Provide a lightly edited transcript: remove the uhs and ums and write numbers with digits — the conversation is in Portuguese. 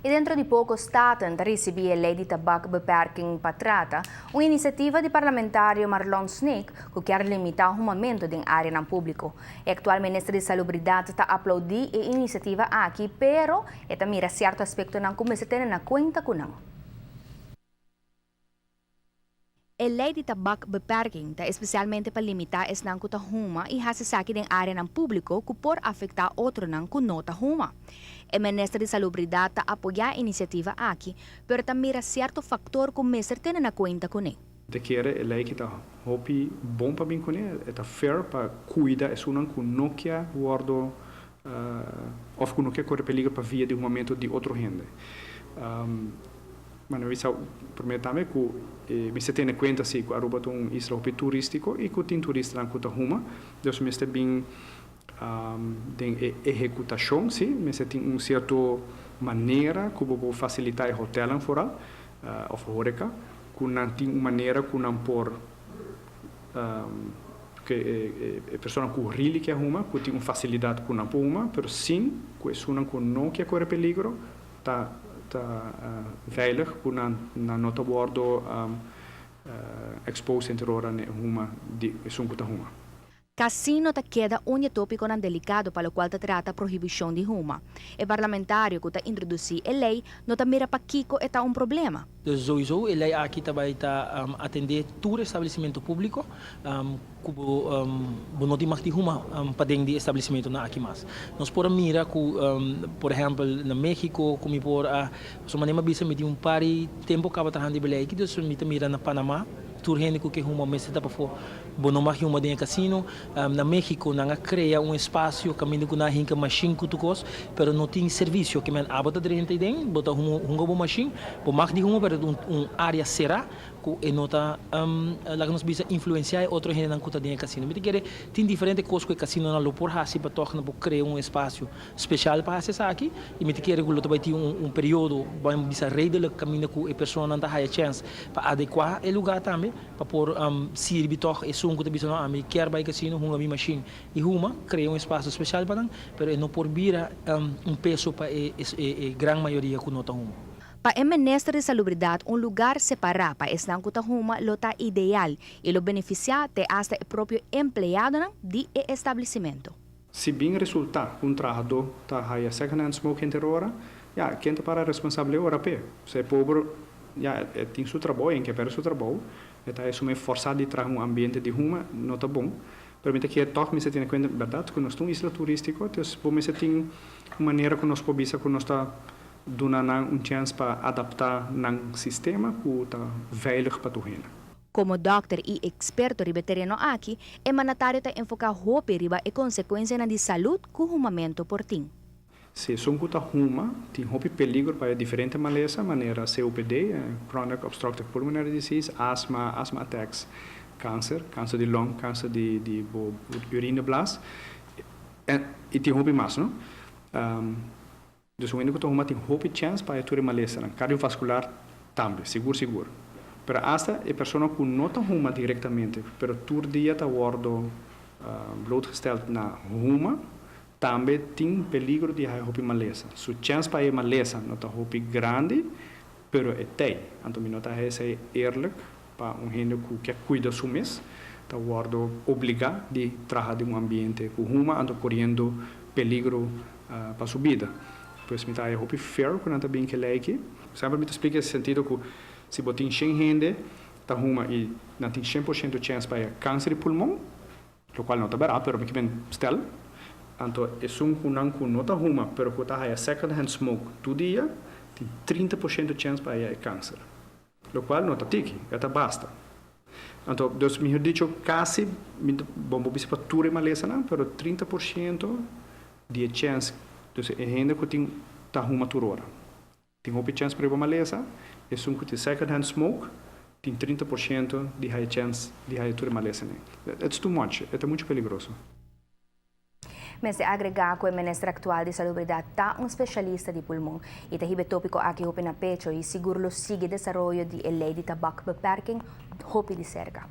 E dentro di poco Staten recebi a lei di tabacbeperking patrata, un'iniziativa di parlamentario Marlon Snake que quer limitar o armamento em área não público. O atual ministro de Salubridade está aplaudir a iniciativa aqui, pero eta mira certo aspecto não começa a ter na conta com não. A lei de tabacbeperking está especialmente para limitar es nang kuta huma e hasasaki den área ng público que por afetar outro nang kunota huma. O ministro de Salubridade está apoiar a iniciativa aqui, pero também mira certo factor que o ministro tem na conta com ele. De keren a lei que está hopi bom para mim com ele, está fair para cuidar é uma que não quer guardo ou que não quer correr perigo para via de momento de outro rende. Mas nós prometo também que você tem em conta se que Aruba é isla turístico e que tem turista na conta Ruma, então você tem tem executação, sim, você tem certa maneira que pode facilitar o hotel em fora, ou fora, que não tem uma maneira que não por que a pessoa que really quer Ruma, que tem uma facilidade que não por Ruma, mas sim, que é uma que não quer correr perigo, tá veilig hoe na nota bordo expose interiora ne huma di sunkuta huma. Cassino ta queda un tópico nan delicado para o qual ta trata proibição de huma. O parlamentário que ta introduzir a lei não ta mira para Kiko é ta problema. Dus sowieso, a lei aqui também está atender todo estabelecimento público, como não tem mais de uma para dentro de estabelecimento na aqui mais. Nós podemos mirar que, por exemplo, na México, como por a maneira bisa me um par de tempo que trabalhando de lei aqui, dus me mira na Panamá. Turhende que uma mesa para for bonomar uma dentro casino na México não cria espaço caminho com na hinca machine cutucos pero não tem serviço que men abota dentro dentro bota boa machine por mais de uma para área será que nota lá que nós bisa influenciar outro gente na cuta dentro casino me quer tem diferente coisas que casino na lopor hasi para tocar para criar espaço especial para acessar aqui e me quer que o também tem período vamos bisa redel caminho com a pessoa não dá a chance para adequar o lugar também para por servir toch é som que te bisão a mim quer vai casino uma minha machine e uma cria espaço especial para não pero não por vira peso para a grande maioria que nota uma. Para o ministro de Salubridade, lugar separado para esse huma lota ideal e lo beneficiar até hasta o próprio empregado de estabelecimento. Se bem resultar um trabalhador tá aí second-hand smoke interiora, quem tá para responsável é o europeu. Se é pobre, tem seu trabalho, em que perde seu trabalho, está é forçado de trazer ambiente de huma, não tá bom. Permite que toque me se tenha conta, verdade, que nós estamos isla turístico, então me se tem uma maneira que nós podemos que nós está dando chance para adaptar no sistema que está veilig para tu gente. Como doctor e experto veterano aqui, é mandatário te enfocar hope riba e consequência de saúde com o momento por tim. Se são que tá huma, tem hope peligro para diferente maneira COPD, chronic obstructive pulmonary disease, asthma attacks, câncer de lung, câncer de urinoblast, e tem hope mais, não? Dus o único que huma tem hope chance para ter maleza, cardiovascular também, seguro. Pero hasta a pessoa que não está huma diretamente, pero todo dia está guardo blootgesteld na huma, também tem peligro de ter maleza. Sua chance para a maleza não está grande, pero é tem. Então, não está eerlijk para gente que quer cuidar do mês, está guardo obrigado de trabalhar de ambiente com huma, então correndo peligro para sua vida. Pois me está fair, que não está bem que lei aqui. Sempre me explica esse sentido que se você tem 100 gente, tá huma e não tem 100% de chance para câncer de pulmão, o qual não está barato, mas que bem stel. Então, é que não está huma, pero que está second-hand smoke todo dia, tem 30% de chance para câncer. O qual não está tiki, está basta. Então, Deus me disse quase, bom, vou para tudo maleza, não, pero 30% de chance, então, é gente que tem tá huma turora. Tem uma chance para uma maleza, é que tem second-hand smoke, tem 30% de high chance de ter maleza. It's too much, é muito perigoso. Mas se agregar que o ministro atual de Salubridade está especialista de pulmão e tem tópico aqui na pecho e seguro sigue o desenvolvimento de lei de tabaco beperking, hope de cerca.